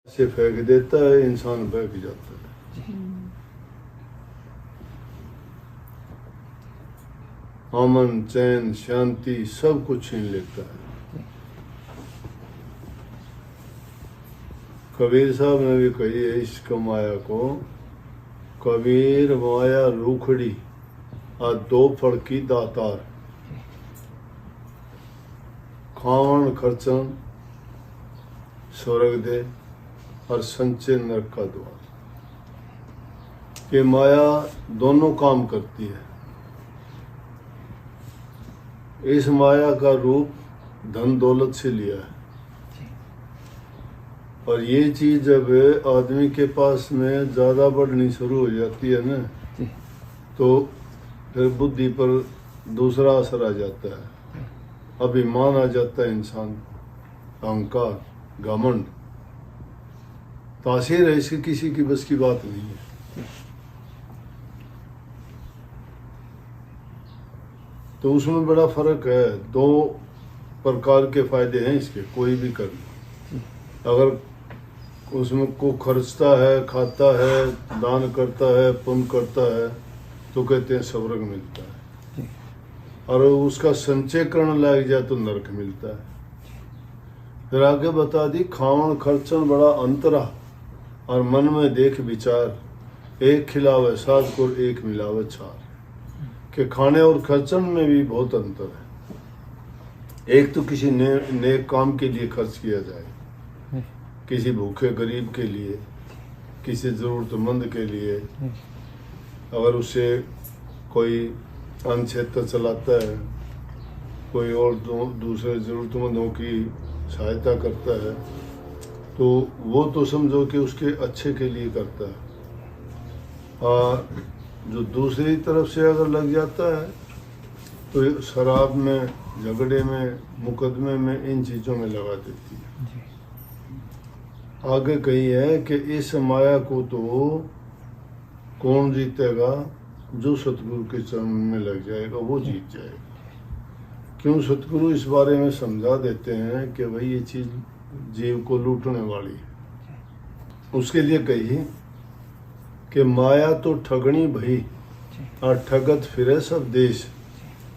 से फेंक देता है, इंसान बहक जाता है। अमन, चैन, शांति सब कुछ छीन लेता है। कबीर साहब ने भी कही है इश्क माया को, कबीर माया रूखड़ी आ दो फड़ की दातार, खावन खर्चन स्वर्ग दे और संचय नरक का द्वार। ये माया दोनों काम करती है। इस माया का रूप धन दौलत से लिया है, और ये चीज जब आदमी के पास में ज्यादा बढ़नी शुरू हो जाती है ना, तो फिर बुद्धि पर दूसरा असर आ जाता है, अभिमान आ जाता है, इंसान अहंकार, घमंड, तासीर है इसकी किसी की बस की बात नहीं है। तो उसमें बड़ा फर्क है। दो प्रकार के फायदे हैं इसके, कोई भी कर। अगर उसमें को खर्चता है, खाता है, दान करता है, पुण्य करता है, तो कहते हैं स्वर्ग मिलता है, और उसका संचय करने लग जाए तो नरक मिलता है। फिर आगे बता दी, खावन खर्चन बड़ा अंतरा और मन में देख विचार, एक खिलावे सात को एक मिलावे चार, कि खाने और खर्चन में भी बहुत अंतर है। एक तो किसी नेक काम के लिए खर्च किया जाए, किसी भूखे गरीब के लिए, किसी ज़रूरतमंद के लिए, अगर उससे कोई अन्न क्षेत्र चलाता है, कोई और दूसरे ज़रूरतमंदों की सहायता करता है, तो वो तो समझो कि उसके अच्छे के लिए करता है। और जो दूसरी तरफ से अगर लग जाता है तो शराब में, झगड़े में, मुकदमे में, इन चीज़ों में लगा देती है। आगे कही है कि इस माया को तो कौन जीतेगा, जो सतगुरु के चरण में लग जाएगा वो जीत जाएगा। क्यों? सतगुरु इस बारे में समझा देते हैं कि भाई ये चीज़ जीव को लूटने वाली है। उसके लिए कही कि माया तो ठगनी भई और ठगत फिरे सब देश,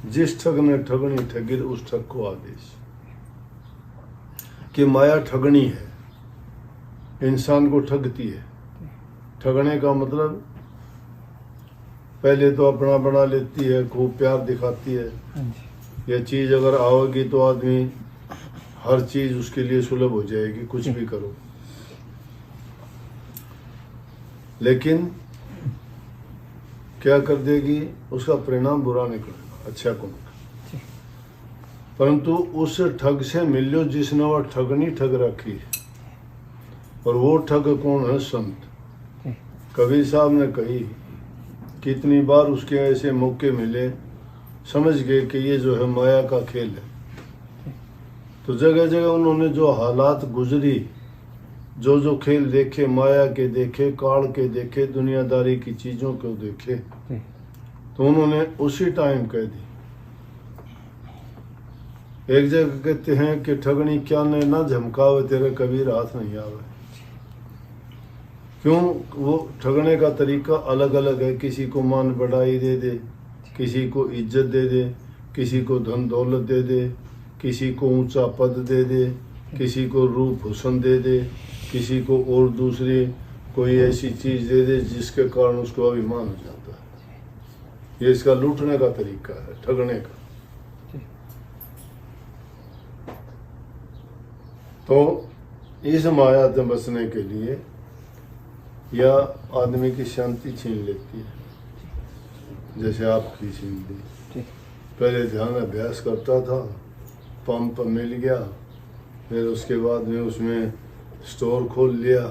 जिस ठग ने ठगनी ठगिर उस ठग को आदेश। कि माया ठगनी है, इंसान को ठगती है। ठगने का मतलब पहले तो अपना बना लेती है, खूब प्यार दिखाती है। यह चीज़ अगर आओगी तो आदमी हर चीज़ उसके लिए सुलभ हो जाएगी, कुछ भी करो। लेकिन क्या कर देगी, उसका परिणाम बुरा निकलेगा, अच्छा को निकलेगा। परंतु उस ठग से मिलो जिसने वह ठगनी ठग रखी है, और वो ठग कौन है? संत। कबीर साहब ने कही, कितनी बार उसके ऐसे मौके मिले, समझ गए कि ये जो है माया का खेल है, तो जगह जगह उन्होंने जो हालात गुजरी, जो जो खेल देखे, माया के देखे, काल के देखे, दुनियादारी की चीज़ों को देखे, तो उन्होंने उसी टाइम कह दी। एक जगह कहते हैं कि ठगनी क्या ने ना झमकावे, तेरे कबीर हाथ नहीं आवे। क्यों? वो ठगने का तरीका अलग अलग है। किसी को मान बढ़ाई दे दे, किसी को इज्जत दे दे, किसी को धन दौलत दे दे, किसी को ऊंचा पद दे दे, किसी को रूप हुस्न दे दे, किसी को और दूसरी कोई ऐसी चीज़ दे दे जिसके कारण उसको अभिमान हो जाता है। ये इसका लूटने का तरीका है, ठगने का। तो इस माया से बचने के लिए या आदमी की शांति छीन लेती है, जैसे आपकी छीन ली। पहले ध्यान अभ्यास करता था, पंप मिल गया, फिर उसके बाद में उसमें स्टोर खोल लिया,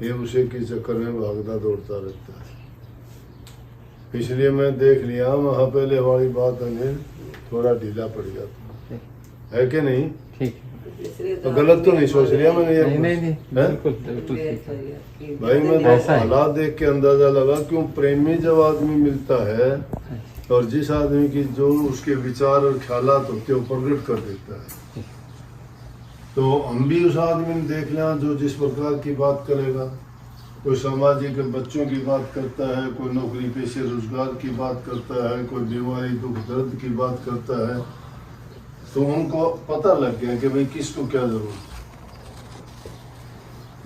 ये उसी के चक्कर में भागता दौड़ता रहता है। इसलिए मैं देख लिया, वहाँ पहले वाली बात अनिल थोड़ा ढीला पड़ जाता है कि नहीं? ठीक, तो गलत तो नहीं सोच लिया मैंने? ये नहीं, बिल्कुल भाई, मैं तो हालात देख के अंदाजा लगा। क्यों? प्रेमी जब आदमी मिलता है और जिस आदमी की जो उसके विचार और ख्यालात होते हैं वो प्रकट कर देता है। तो हम भी उस आदमी में देख लें जो जिस प्रकार की बात करेगा। कोई सामाजिक बच्चों की बात करता है, कोई नौकरी पेशे रोजगार की बात करता है, कोई बीमारी दुख दर्द की बात करता है, तो उनको पता लग गया कि भाई किसको क्या जरूरत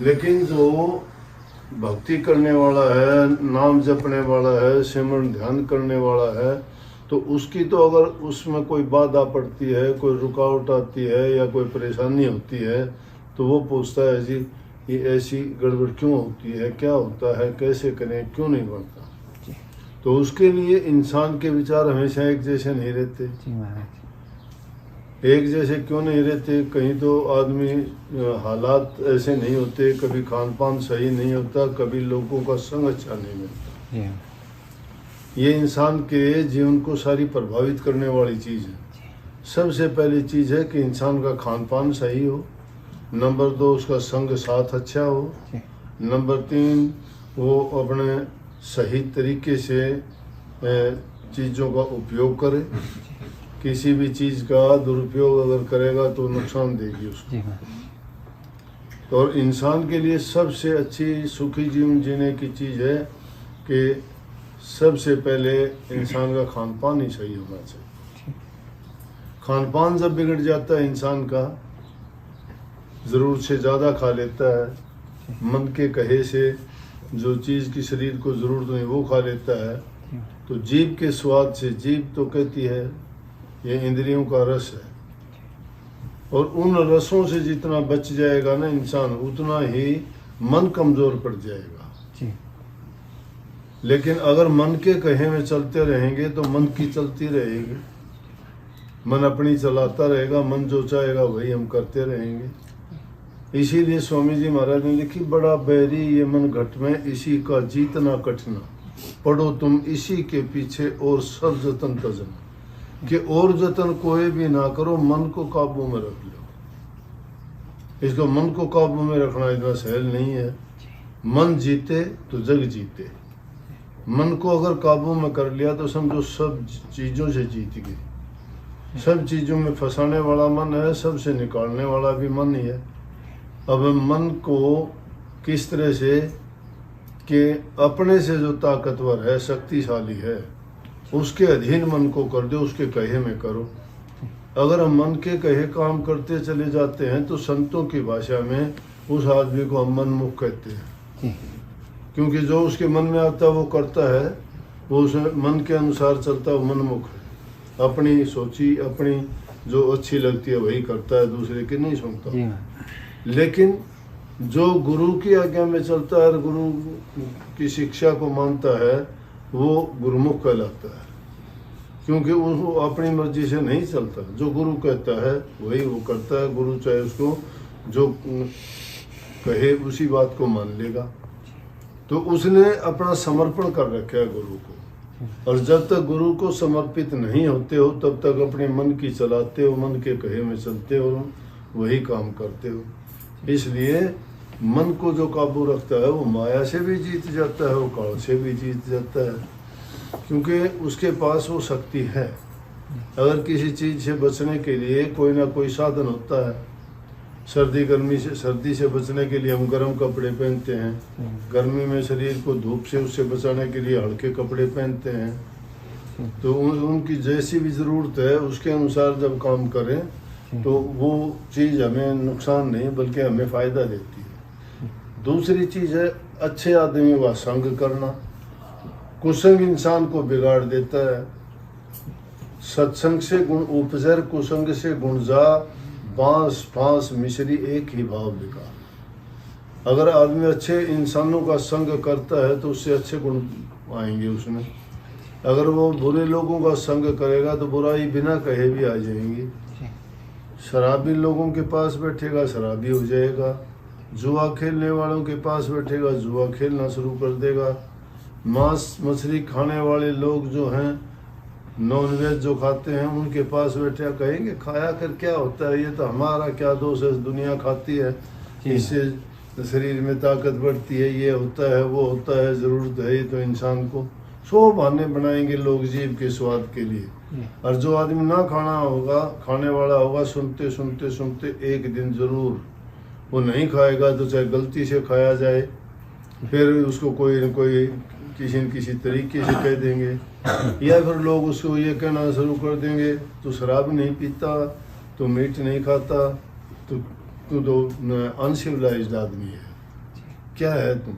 है। लेकिन जो भक्ति करने वाला है, नाम जपने वाला है, सिमरन ध्यान करने वाला है, तो उसकी तो अगर उसमें कोई बाधा पड़ती है, कोई रुकावट आती है या कोई परेशानी होती है, तो वो पूछता है जी ये ऐसी गड़बड़ क्यों होती है, क्या होता है, कैसे करें, क्यों नहीं बनता। तो उसके लिए इंसान के विचार हमेशा एक जैसे नहीं रहते। एक जैसे क्यों नहीं रहते? कहीं तो आदमी हालात ऐसे नहीं होते, कभी खान पान सही नहीं होता, कभी लोगों का संग अच्छा नहीं मिलता। ये इंसान के जीवन को सारी प्रभावित करने वाली चीज़ है। सबसे पहली चीज़ है कि इंसान का खान पान सही हो, नंबर 2 उसका संग साथ अच्छा हो, नंबर 3 वो अपने सही तरीके से चीज़ों का उपयोग करे। किसी भी चीज़ का दुरुपयोग अगर करेगा तो नुकसान देगी उसको। और इंसान के लिए सबसे अच्छी सुखी जीवन जीने की चीज़ है कि सबसे पहले इंसान का खान पान ही सही होना चाहिए। खान पान जब बिगड़ जाता है इंसान का, ज़रूरत से ज़्यादा खा लेता है, मन के कहे से जो चीज़ की शरीर को ज़रूरत नहीं वो खा लेता है, तो जीभ के स्वाद से, जीभ तो कहती है ये इंद्रियों का रस है, और उन रसों से जितना बच जाएगा ना इंसान, उतना ही मन कमज़ोर पड़ जाएगा। लेकिन अगर मन के कहे में चलते रहेंगे तो मन की चलती रहेगी, मन अपनी चलाता रहेगा, मन जो चाहेगा वही हम करते रहेंगे। इसीलिए स्वामी जी महाराज ने लिखी, बड़ा बैरी ये मन घट में, इसी का जीतना कठिना, पढ़ो तुम इसी के पीछे और सब जतन तजना। कि और जतन कोई भी ना करो, मन को काबू में रख लो। इसको मन को काबू में रखना इतना सहल नहीं है। मन जीते तो जग जीते। मन को अगर काबू में कर लिया तो समझो सब चीज़ों से जीत गए। सब चीज़ों में फंसाने वाला मन है, सबसे निकालने वाला भी मन ही है। अब मन को किस तरह से कि अपने से जो ताकतवर है, शक्तिशाली है, उसके अधीन मन को कर दो, उसके कहे में करो। अगर हम मन के कहे काम करते चले जाते हैं तो संतों की भाषा में उस आदमी को हम मनमुख कहते हैं, क्योंकि जो उसके मन में आता है वो करता है, वो उस मन के अनुसार चलता है, वो मनमुख है। अपनी सोची, अपनी जो अच्छी लगती है वही करता है, दूसरे की नहीं सुनता। लेकिन जो गुरु की आज्ञा में चलता है, गुरु की शिक्षा को मानता है, वो गुरुमुख कहलाता है, क्योंकि वो अपनी मर्जी से नहीं चलता। जो गुरु कहता है वही वो करता है। गुरु चाहे उसको जो कहे उसी बात को मान लेगा। तो उसने अपना समर्पण कर रखा है गुरु को, और जब तक गुरु को समर्पित नहीं होते हो तब तक अपने मन की चलाते हो, मन के कहे में चलते हो, वही काम करते हो। इसलिए मन को जो काबू रखता है वो माया से भी जीत जाता है, वो काल से भी जीत जाता है, क्योंकि उसके पास वो शक्ति है। अगर किसी चीज़ से बचने के लिए कोई ना कोई साधन होता है, सर्दी गर्मी से, सर्दी से बचने के लिए हम गर्म कपड़े पहनते हैं, गर्मी में शरीर को धूप से उससे बचाने के लिए हल्के कपड़े पहनते हैं। तो उनकी जैसी भी ज़रूरत है उसके अनुसार जब काम करें तो वो चीज़ हमें नुकसान नहीं बल्कि हमें फ़ायदा देती है। दूसरी चीज़ है अच्छे आदमी का संग करना। कुसंग इंसान को बिगाड़ देता है। सत्संग से गुण उपजर, कुसंग से गुण जा, बांस फांस मिश्री एक ही भाव बिका। अगर आदमी अच्छे इंसानों का संग करता है तो उससे अच्छे गुण आएंगे उसमें। अगर वो बुरे लोगों का संग करेगा तो बुराई बिना कहे भी आ जाएंगी। शराबी लोगों के पास बैठेगा शराबी हो जाएगा, जुआ खेलने वालों के पास बैठेगा जुआ खेलना शुरू कर देगा। मांस मछली खाने वाले लोग जो हैं, नॉनवेज जो खाते हैं, उनके पास बैठे कहेंगे खाया कर क्या होता है, ये तो हमारा क्या दोष है, दुनिया खाती है, इससे शरीर में ताकत बढ़ती है, ये होता है वो होता है, ज़रूरत है ये तो इंसान को। सौ बहाने बनाएंगे लोग जीभ के स्वाद के लिए। और जो आदमी ना खाने वाला होगा, सुनते सुनते सुनते एक दिन जरूर वो नहीं खाएगा, तो चाहे गलती से खाया जाए, फिर उसको कोई न कोई किसी न किसी तरीके से कह देंगे, या फिर लोग उसको ये कहना शुरू कर देंगे, तू शराब नहीं पीता, तू मीट नहीं खाता, तू तो अनसिविलाइज्ड आदमी है, क्या है तुम,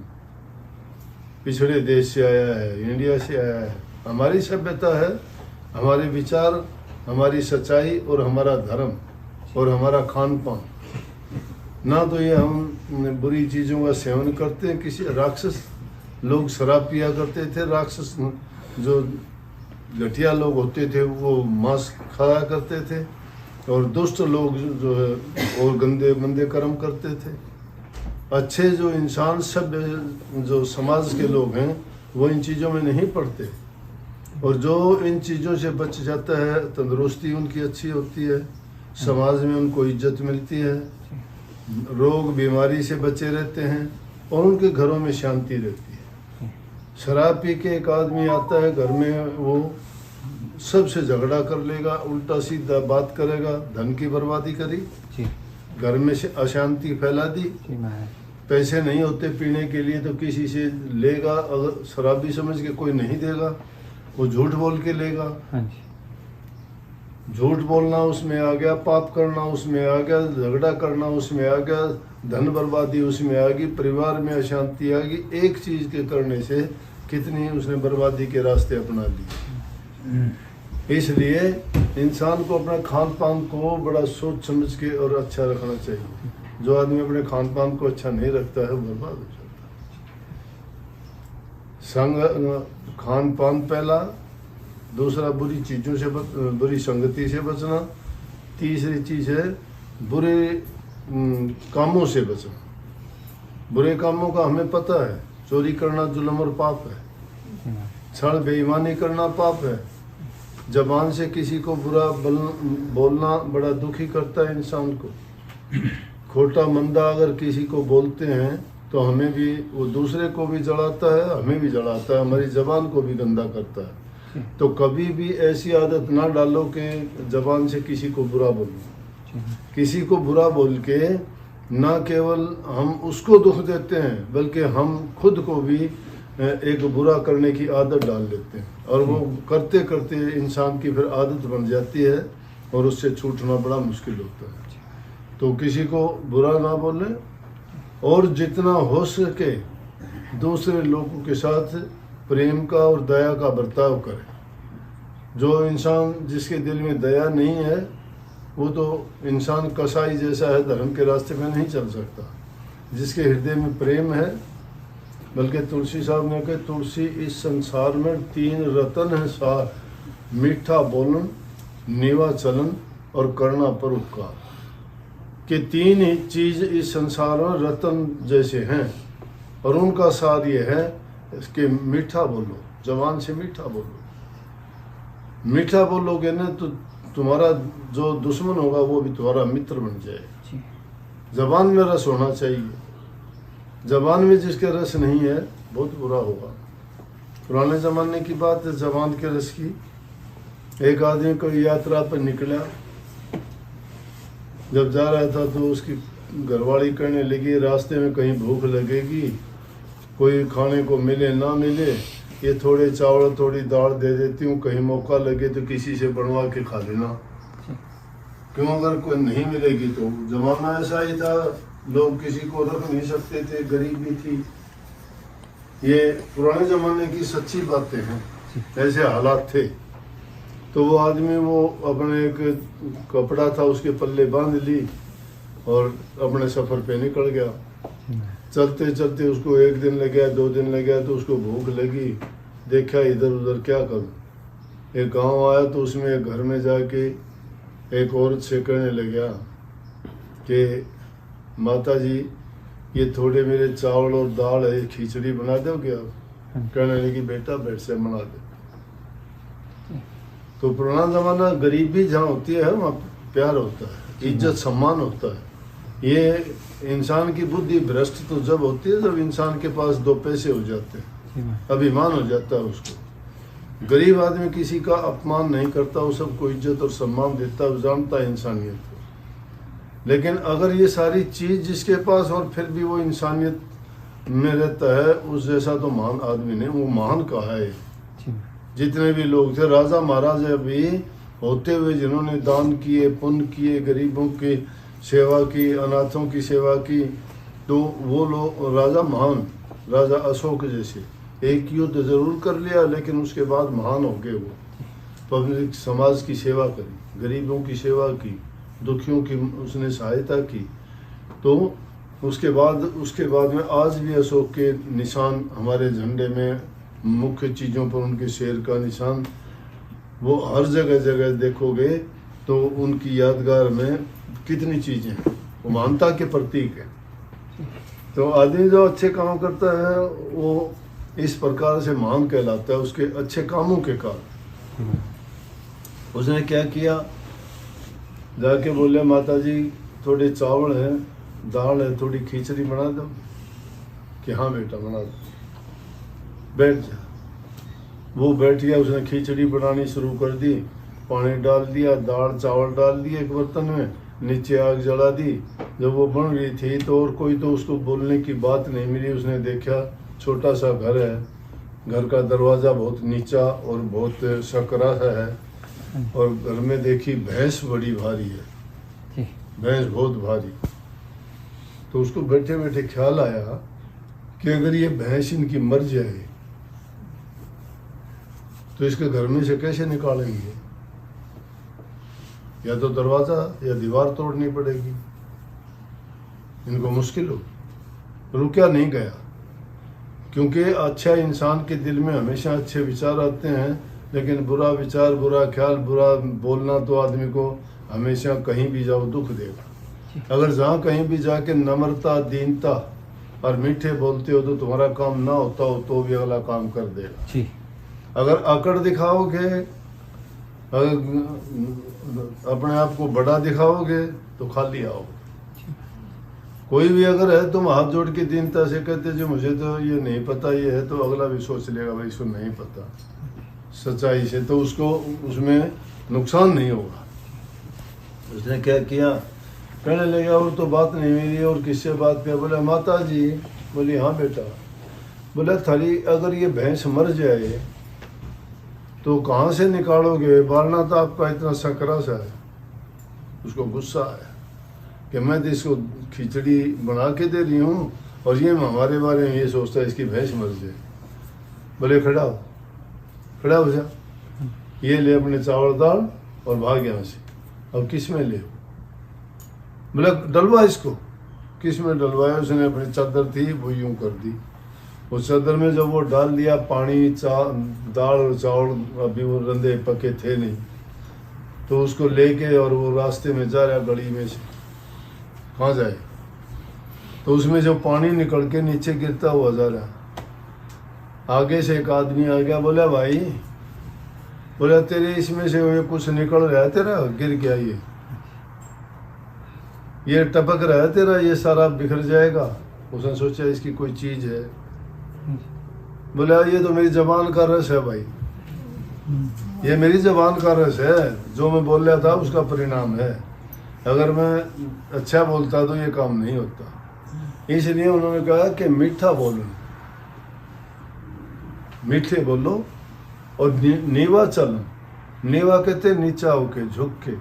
पिछड़े देश से आया है, इंडिया से आया है। हमारी सभ्यता है, हमारे विचार, हमारी सच्चाई और हमारा धर्म और हमारा खान पान। ना तो ये हम बुरी चीज़ों का सेवन करते हैं, किसी राक्षस लोग शराब पिया करते थे, राक्षस जो घटिया लोग होते थे वो मांस खाया करते थे, और दुष्ट लोग जो है और गंदे मंदे कर्म करते थे। अच्छे जो इंसान, सभ्य जो समाज के लोग हैं, वो इन चीज़ों में नहीं पड़ते, और जो इन चीज़ों से बच जाता है, तंदुरुस्ती उनकी अच्छी होती है, समाज में उनको इज्जत मिलती है, रोग बीमारी से बचे रहते हैं, और उनके घरों में शांति रहती है। शराब पी के एक आदमी आता है घर में, वो सबसे झगड़ा कर लेगा, उल्टा सीधा बात करेगा, धन की बर्बादी करी, घर में से अशांति फैला दी, पैसे नहीं होते पीने के लिए तो किसी से लेगा, अगर शराबी समझ के कोई नहीं देगा, वो झूठ बोल के लेगा, झूठ बोलना उसमें आ गया, पाप करना उसमें आ गया, झगड़ा करना उसमें आ गया, धन बर्बादी उसमें आ गई, परिवार में अशांति आ गई। एक चीज के करने से कितनी उसने बर्बादी के रास्ते अपना लिए। इसलिए इंसान को अपना खान पान को बड़ा सोच समझ के और अच्छा रखना चाहिए। जो आदमी अपने खान पान को अच्छा नहीं रखता है वो बर्बाद हो जाता है। खान पान पहला, दूसरा बुरी चीज़ों से बुरी संगति से बचना, तीसरी चीज़ है बुरे कामों से बचना। बुरे कामों का हमें पता है, चोरी करना जुल्म और पाप है, छल बेईमानी करना पाप है, जबान से किसी को बुरा बोलना बड़ा दुखी करता है इंसान को। खोटा मंदा अगर किसी को बोलते हैं तो हमें भी, वो दूसरे को भी जलाता है, हमें भी जलाता है, हमारी जबान को भी गंदा करता है। तो कभी भी ऐसी आदत ना डालो कि जबान से किसी को बुरा बोलो। किसी को बुरा बोल के ना केवल हम उसको दुख देते हैं, बल्कि हम खुद को भी एक बुरा करने की आदत डाल लेते हैं, और वो करते करते इंसान की फिर आदत बन जाती है और उससे छूटना बड़ा मुश्किल होता है। तो किसी को बुरा ना बोलें, और जितना हो सके दूसरे लोगों के साथ प्रेम का और दया का बर्ताव करें। जो इंसान जिसके दिल में दया नहीं है वो तो इंसान कसाई जैसा है, धर्म के रास्ते में नहीं चल सकता। जिसके हृदय में प्रेम है, बल्कि तुलसी साहब ने कहा तुलसी इस संसार में 3 रतन है सार, मीठा बोलन, नीवा चलन और करना परोपकार। कि 3 ही चीज इस संसार में रतन जैसे हैं, और उनका सार ये है कि मीठा बोलो, जबान से मीठा बोलो। मीठा बोलोगे ना तो तुम्हारा जो दुश्मन होगा वो भी तुम्हारा मित्र बन जाए। जबान में रस होना चाहिए, जबान में जिसके रस नहीं है बहुत बुरा होगा। पुराने जमाने की बात है जबान के रस की। एक आदमी कोई यात्रा पर निकला, जब जा रहा था तो उसकी घरवाली कहने लगी रास्ते में कहीं भूख लगेगी, कोई खाने को मिले ना मिले, ये थोड़े चावल थोड़ी दाल दे देती हूँ, कहीं मौका लगे तो किसी से बनवा के खा लेना। क्यों, अगर कोई नहीं मिलेगी तो जमाना ऐसा ही था, लोग किसी को रख नहीं सकते थे, गरीबी थी। ये पुराने जमाने की सच्ची बातें हैं, ऐसे हालात थे। तो वो आदमी वो अपने एक कपड़ा था उसके पल्ले बांध ली और अपने सफ़र पे निकल गया। चलते चलते उसको 1 दिन लग गया, 2 दिन लग गया, तो उसको भूख लगी। देखा इधर उधर क्या करूं। एक गांव आया तो उसमें एक घर में जाके एक औरत से कहने लगा कि माता जी ये थोड़े मेरे चावल और दाल है, खिचड़ी बना दोगे आप? कहने लगी बेटा बेट से बना दे। तो पुराना जमाना गरीबी जहाँ होती है वहाँ प्यार होता है, इज्जत सम्मान होता है। ये इंसान की बुद्धि भ्रष्ट तो जब होती है जब इंसान के पास 2 पैसे हो जाते हैं, अभिमान हो जाता है उसको। गरीब आदमी किसी का अपमान नहीं करता, वो सबको इज्जत और सम्मान देता, वो जानता है इंसानियत को। लेकिन अगर ये सारी चीज़ जिसके पास और फिर भी वो इंसानियत में रहता है, उस जैसा तो महान आदमी नहीं। वो महान कहा है। जितने भी लोग थे, राजा महाराजा भी होते हुए जिन्होंने दान किए, पुण्य किए, गरीबों की सेवा की, अनाथों की सेवा की, तो वो लोग राजा महान, राजा अशोक जैसे एक युद्ध जरूर कर लिया लेकिन उसके बाद महान हो गए। वो पब्लिक समाज की सेवा करी, गरीबों की सेवा की, दुखियों की उसने सहायता की। तो उसके बाद में आज भी अशोक के निशान हमारे झंडे में, मुख्य चीज़ों पर उनके शेर का निशान, वो हर जगह जगह देखोगे तो उनकी यादगार में कितनी चीज़ें हैं, वो मानवता के प्रतीक है। तो आदमी जो अच्छे काम करता है वो इस प्रकार से महान कहलाता है, उसके अच्छे कामों के कारण। उसने क्या किया, जाके बोले माता जी थोड़े चावल है, दाल है, थोड़ी खिचड़ी बना दो। कि हाँ बेटा बना दो, बैठ जा। वो बैठ गया, उसने खिचड़ी बनानी शुरू कर दी, पानी डाल दिया, दाल चावल डाल दिए एक बर्तन में, नीचे आग जला दी। जब वो बन रही थी तो और कोई तो उसको बोलने की बात नहीं मिली। उसने देखा छोटा सा घर है, घर का दरवाज़ा बहुत नीचा और बहुत सकरा सा है, और घर में देखी भैंस बड़ी भारी है, भैंस बहुत भारी। तो उसको बैठे बैठे ख्याल आया कि अगर ये भैंस इनकी मर जाए तो इसके घर में से कैसे निकालेंगे, या तो दरवाज़ा या दीवार तोड़नी पड़ेगी, इनको मुश्किल हो। रुका नहीं गया, क्योंकि अच्छा इंसान के दिल में हमेशा अच्छे विचार आते हैं, लेकिन बुरा विचार, बुरा ख्याल, बुरा बोलना तो आदमी को हमेशा कहीं भी जाओ दुख देगा। अगर जहाँ कहीं भी जाके नम्रता, दीनता और मीठे बोलते हो तो तुम्हारा काम ना होता हो तो भी अगला काम कर देगा। अगर अकड़ दिखाओगे, अगर अपने आप को बड़ा दिखाओगे तो खाली आओगे। कोई भी अगर है, तुम हाथ जोड़ के दीनता से कहते जो मुझे तो ये नहीं पता ये है, तो अगला भी सोच लेगा भाई इसको नहीं पता सच्चाई से, तो उसको उसमें नुकसान नहीं होगा। उसने क्या किया, कहने लगा और तो बात नहीं मिली, और किससे बात किया। बोला माता जी। बोली हाँ बेटा। बोला थाली अगर ये भैंस मर जाए तो कहाँ से निकालोगे, बालना तो आपका इतना सकरा सा है। उसको गुस्सा है कि मैं तो इसको खिचड़ी बना के दे रही हूँ और ये हमारे बारे में ये सोचता है इसकी भैंस मर जाए। बोले खड़ा हो जा, ये ले अपने चावल दाल और भाग यहाँ से। अब किस में ले, बोला डलवा इसको। किस में डलवाया, उसने अपनी चादर थी वो यूं कर दी। उस चादर में जब वो डाल दिया पानी, दाल और चावल, अभी वो रंधे पके थे नहीं, तो उसको लेके और वो रास्ते में जा रहा गली में से। कहाँ जाए, तो उसमें जो पानी निकल के नीचे गिरता हुआ जा रहा। आगे से एक आदमी आ गया, बोला भाई, बोला तेरे इसमें से ये कुछ निकल रहा है, तेरा गिर गया, ये टपक रहा है तेरा, ये सारा बिखर जाएगा। उसने सोचा इसकी कोई चीज है। बोला ये तो मेरी जबान का रस है भाई, ये मेरी जबान का रस है, जो मैं बोल रहा था उसका परिणाम है। अगर मैं अच्छा बोलता तो ये काम नहीं होता। इसलिए उन्होंने कहा कि मीठा बोलो, मीठे बोलो और नीवा चलो। नीवा कहते नीचा होके, झुक के,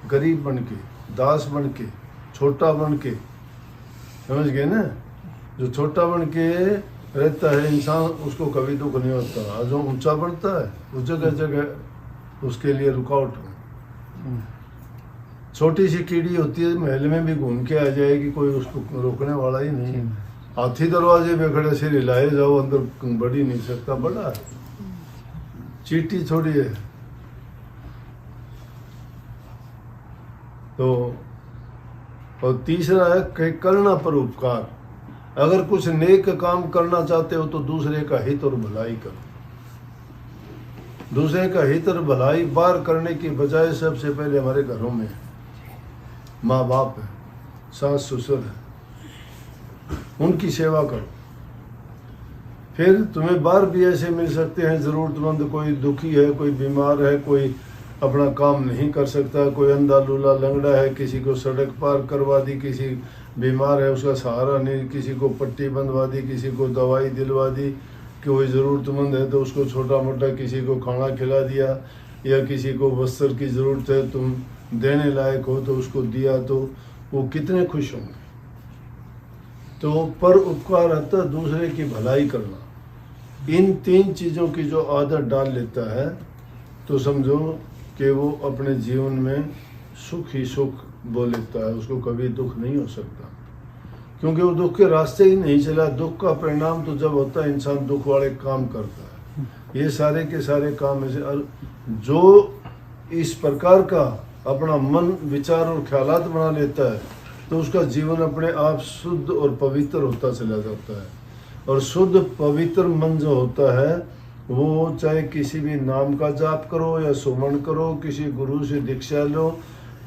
गरीब बन के, दास बन के, छोटा बन के, समझ गए ना। जो छोटा बन के रहता है इंसान, उसको कभी दुख नहीं होता। जो ऊंचा बढ़ता है उस जगह जगह उसके लिए रुकावट है। छोटी सी कीड़ी होती है, महल में भी घूम के आ जाएगी, कोई उसको रोकने वाला ही नहीं। हाथी दरवाजे पे खड़े सिर हिलाए जाओ, अंदर बढ़ ही नहीं सकता, बड़ा है, चींटी थोड़ी है। तो और तीसरा है कि करना परोपकार। अगर कुछ नेक काम करना चाहते हो तो दूसरे का हित और भलाई करो। दूसरे का हित और भलाई बाहर करने की बजाय सबसे पहले हमारे घरों में माँ बाप है, सास ससुर है, उनकी सेवा करो। फिर तुम्हें बार भी ऐसे मिल सकते हैं ज़रूरतमंद, कोई दुखी है, कोई बीमार है, कोई अपना काम नहीं कर सकता, कोई अंधा लूला लंगड़ा है, किसी को सड़क पार करवा दी, किसी बीमार है उसका सहारा नहीं, किसी को पट्टी बंधवा दी, किसी को दवाई दिलवा दी, कोई ज़रूरतमंद है तो उसको छोटा मोटा किसी को खाना खिला दिया, या किसी को वस्त्र की ज़रूरत है तुम देने लायक हो तो उसको दिया, तो वो कितने खुश होंगे। तो पर उपकार अर्थात दूसरे की भलाई करना, इन 3 चीज़ों की जो आदत डाल लेता है तो समझो कि वो अपने जीवन में सुख ही सुख बो लेता है, उसको कभी दुख नहीं हो सकता, क्योंकि वो दुख के रास्ते ही नहीं चला। दुख का परिणाम तो जब होता है इंसान दुख वाले काम करता है, ये सारे के सारे काम ऐसे। और जो इस प्रकार का अपना मन विचार और ख्यालात बना लेता है तो उसका जीवन अपने आप शुद्ध और पवित्र होता चला जाता है। और शुद्ध पवित्र मन जो होता है वो चाहे किसी भी नाम का जाप करो या सुमन करो, किसी गुरु से दीक्षा लो,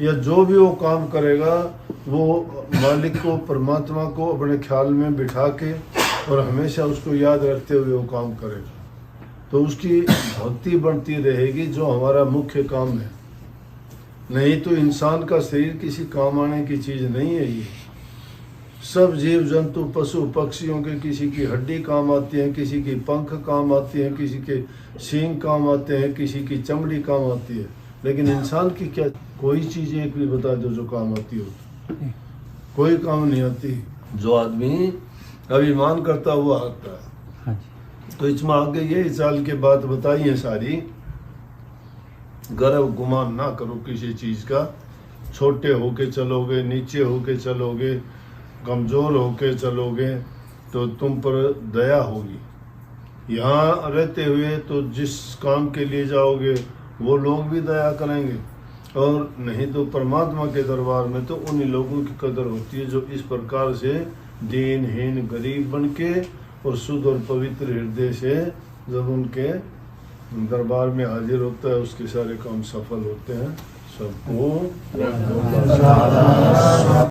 या जो भी वो काम करेगा वो मालिक को, परमात्मा को अपने ख्याल में बिठा के और हमेशा उसको याद रखते हुए वो काम करेगा, तो उसकी भक्ति बढ़ती रहेगी, जो हमारा मुख्य काम है। नहीं तो इंसान का शरीर किसी काम आने की चीज़ नहीं है। ये सब जीव जंतु पशु पक्षियों के किसी की हड्डी काम आती है, किसी की पंख काम आती है, किसी के सींग काम आते हैं, किसी की चमड़ी काम आती है, लेकिन इंसान की क्या कोई चीज़ एक भी बता दो जो काम आती हो? कोई काम नहीं आती। जो आदमी अभिमान करता हुआ आता है। तो इसमें आगे ये साल के बात बताई है सारी। गर्व गुमान ना करो किसी चीज़ का, छोटे होके चलोगे, नीचे होके चलोगे, कमज़ोर होके चलोगे तो तुम पर दया होगी। यहाँ रहते हुए तो जिस काम के लिए जाओगे वो लोग भी दया करेंगे, और नहीं तो परमात्मा के दरबार में तो उन्हीं लोगों की कदर होती है जो इस प्रकार से दीनहीन गरीब बन के और शुद्ध और पवित्र हृदय से जब उनके दरबार में हाजिर होता है उसके सारे काम सफल होते हैं। सबको